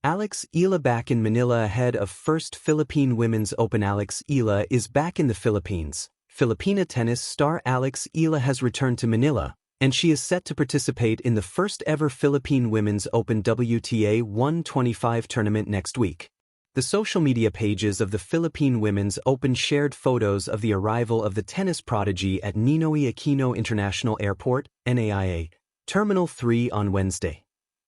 Alex Eala back in Manila ahead of first Philippine Women's Open. Alex Eala is back in the Philippines. Filipina tennis star Alex Eala has returned to Manila, and she is set to participate in the first-ever Philippine Women's Open WTA 125 tournament next week. The social media pages of the Philippine Women's Open shared photos of the arrival of the tennis prodigy at Ninoy Aquino International Airport, NAIA, Terminal 3 on Wednesday.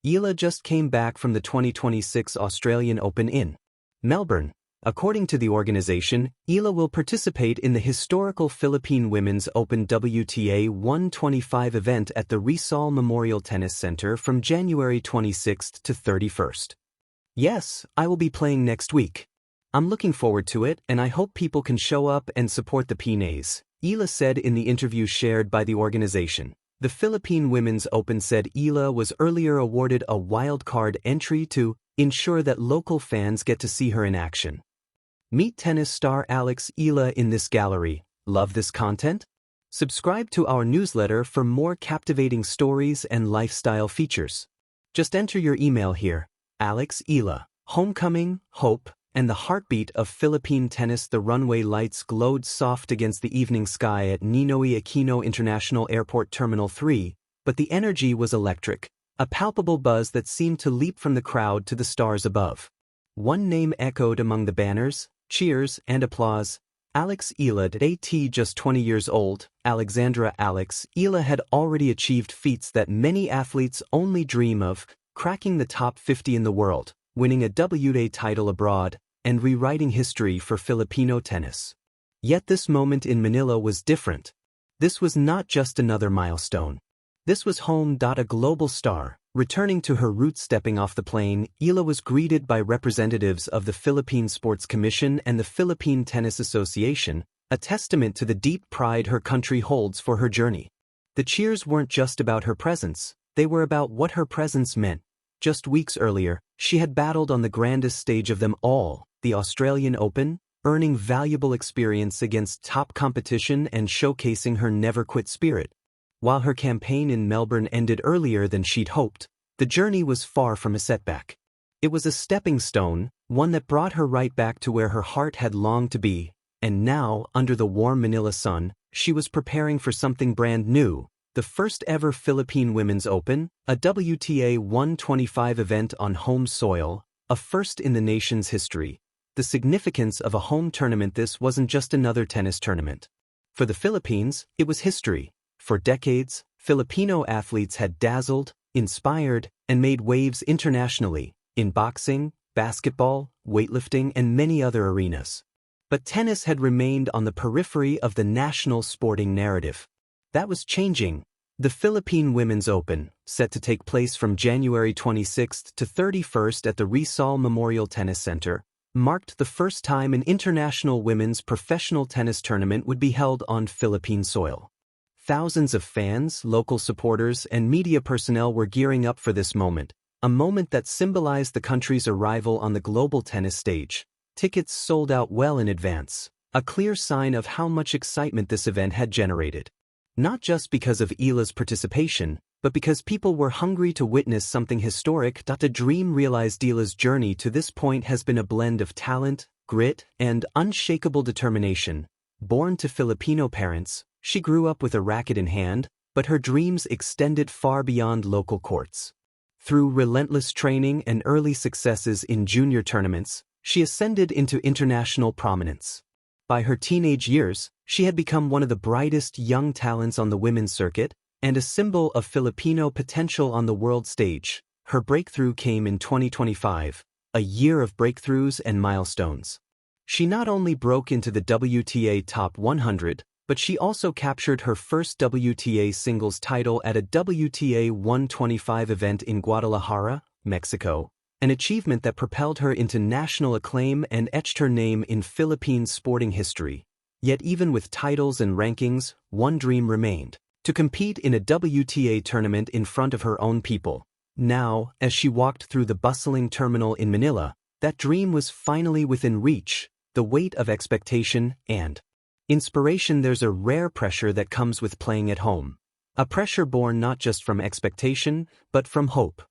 Eala just came back from the 2026 Australian Open in Melbourne. According to the organization, Eala will participate in the historical Philippine Women's Open WTA 125 event at the Rizal Memorial Tennis Center from January 26 to 31st. "Yes, I will be playing next week. I'm looking forward to it, and I hope people can show up and support the Pinays," Eala said in the interview shared by the organization. The Philippine Women's Open said Eala was earlier awarded a wildcard entry to ensure that local fans get to see her in action. Meet tennis star Alex Eala in this gallery. Love this content? Subscribe to our newsletter for more captivating stories and lifestyle features. Just enter your email here. Alex Eala, homecoming, hope, and the heartbeat of Philippine tennis. The runway lights glowed soft against the evening sky at Ninoy Aquino International Airport Terminal 3, but the energy was electric, a palpable buzz that seemed to leap from the crowd to the stars above. One name echoed among the banners, cheers, and applause: Alex Eala. At just 20 years old, Alexandra Alex Eala had already achieved feats that many athletes only dream of, cracking the top 50 in the world, winning a WTA title abroad, and rewriting history for Filipino tennis. Yet this moment in Manila was different. This was not just another milestone. This was home. A global star, returning to her roots. Stepping off the plane, Eala was greeted by representatives of the Philippine Sports Commission and the Philippine Tennis Association, a testament to the deep pride her country holds for her journey. The cheers weren't just about her presence, they were about what her presence meant. Just weeks earlier, she had battled on the grandest stage of them all, the Australian Open, earning valuable experience against top competition and showcasing her never-quit spirit. While her campaign in Melbourne ended earlier than she'd hoped, the journey was far from a setback. It was a stepping stone, one that brought her right back to where her heart had longed to be, and now, under the warm Manila sun, she was preparing for something brand new. The first-ever Philippine Women's Open, a WTA 125 event on home soil, a first in the nation's history. The significance of a home tournament. This wasn't just another tennis tournament. For the Philippines, it was history. For decades, Filipino athletes had dazzled, inspired, and made waves internationally, in boxing, basketball, weightlifting, and many other arenas. But tennis had remained on the periphery of the national sporting narrative. That was changing. The Philippine Women's Open, set to take place from January 26 to 31st at the Rizal Memorial Tennis Center, marked the first time an international women's professional tennis tournament would be held on Philippine soil. Thousands of fans, local supporters, and media personnel were gearing up for this moment, a moment that symbolized the country's arrival on the global tennis stage. Tickets sold out well in advance, a clear sign of how much excitement this event had generated. Not just because of Eala's participation, but because people were hungry to witness something historic. A dream realized. Eala's journey to this point has been a blend of talent, grit, and unshakable determination. Born to Filipino parents, she grew up with a racket in hand, but her dreams extended far beyond local courts. Through relentless training and early successes in junior tournaments, she ascended into international prominence. By her teenage years, she had become one of the brightest young talents on the women's circuit and a symbol of Filipino potential on the world stage. Her breakthrough came in 2025, a year of breakthroughs and milestones. She not only broke into the WTA Top 100, but she also captured her first WTA singles title at a WTA 125 event in Guadalajara, Mexico, an achievement that propelled her into national acclaim and etched her name in Philippine sporting history. Yet even with titles and rankings, one dream remained: to compete in a WTA tournament in front of her own people. Now, as she walked through the bustling terminal in Manila, that dream was finally within reach. The weight of expectation and inspiration. There's a rare pressure that comes with playing at home. A pressure born not just from expectation, but from hope.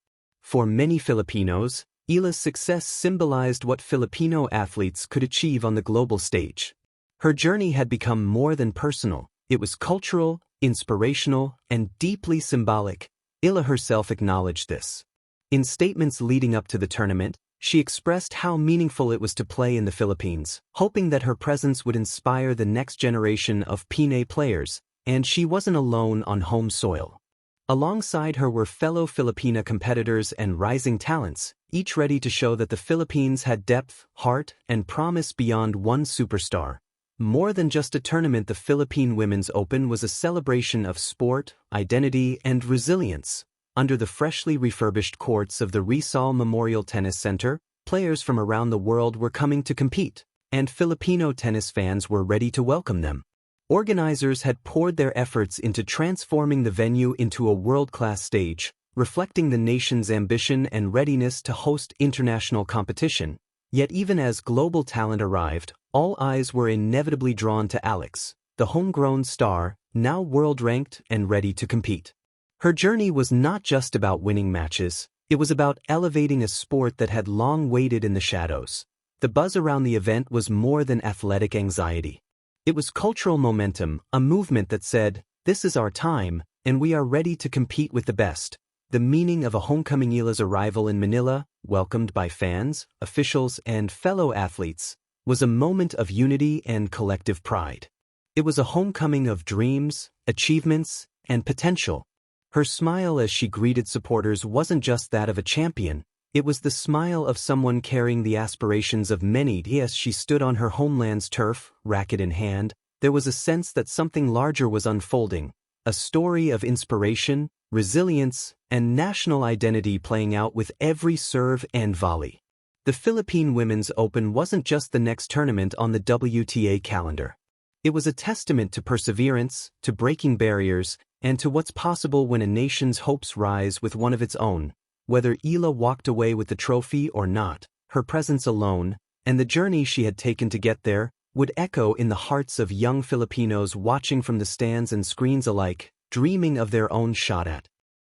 For many Filipinos, Eala's success symbolized what Filipino athletes could achieve on the global stage. Her journey had become more than personal. It was cultural, inspirational, and deeply symbolic. Eala herself acknowledged this. In statements leading up to the tournament, she expressed how meaningful it was to play in the Philippines, hoping that her presence would inspire the next generation of Pinoy players, and she wasn't alone on home soil. Alongside her were fellow Filipina competitors and rising talents, each ready to show that the Philippines had depth, heart, and promise beyond one superstar. More than just a tournament, the Philippine Women's Open was a celebration of sport, identity, and resilience. Under the freshly refurbished courts of the Rizal Memorial Tennis Center, players from around the world were coming to compete, and Filipino tennis fans were ready to welcome them. Organizers had poured their efforts into transforming the venue into a world-class stage, reflecting the nation's ambition and readiness to host international competition. Yet even as global talent arrived, all eyes were inevitably drawn to Alex, the homegrown star, now world-ranked and ready to compete. Her journey was not just about winning matches, it was about elevating a sport that had long waited in the shadows. The buzz around the event was more than athletic anxiety. It was cultural momentum, a movement that said, "This is our time, and we are ready to compete with the best." The meaning of a homecoming. Eala's arrival in Manila, welcomed by fans, officials, and fellow athletes, was a moment of unity and collective pride. It was a homecoming of dreams, achievements, and potential. Her smile as she greeted supporters wasn't just that of a champion, it was the smile of someone carrying the aspirations of many. As she stood on her homeland's turf, racket in hand, there was a sense that something larger was unfolding, a story of inspiration, resilience, and national identity playing out with every serve and volley. The Philippine Women's Open wasn't just the next tournament on the WTA calendar. It was a testament to perseverance, to breaking barriers, and to what's possible when a nation's hopes rise with one of its own. Whether Eala walked away with the trophy or not, her presence alone, and the journey she had taken to get there, would echo in the hearts of young Filipinos watching from the stands and screens alike, dreaming of their own shot at